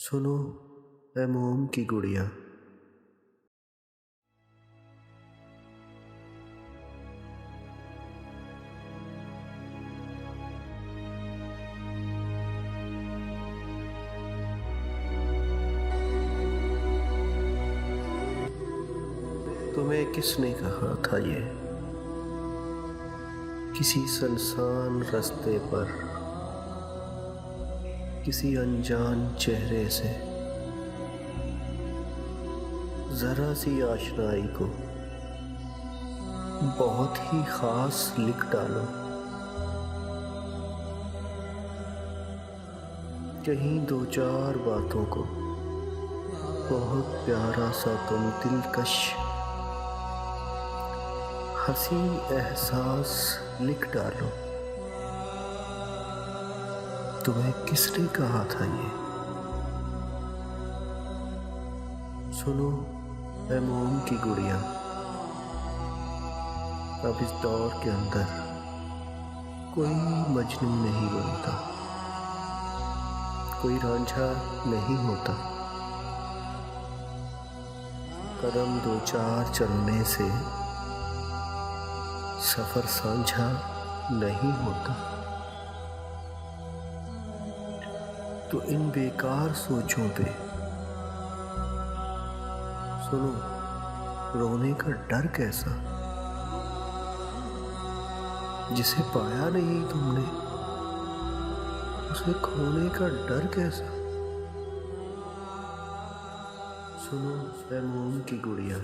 सुनो ए मोम की गुड़िया। तुम्हें किसने कहा था ये किसी सुनसान रास्ते पर किसी अनजान चेहरे से जरा सी आशनाई को बहुत ही खास लिख डालो। कहीं दो चार बातों को बहुत प्यारा सा तुम दिलकश हंसी एहसास लिख डालो। तुम्हें किसने कहा था ये? सुनो ए मोम की गुड़िया। अब इस दौर के अंदर कोई मजनू नहीं बनता, कोई रांझा नहीं होता। कदम दो चार चलने से सफर साझा नहीं होता। तो इन बेकार सोचों पे सुनो, रोने का डर कैसा? जिसे पाया नहीं तुमने उसे खोने का डर कैसा? सुनो ए मोम की गुड़िया।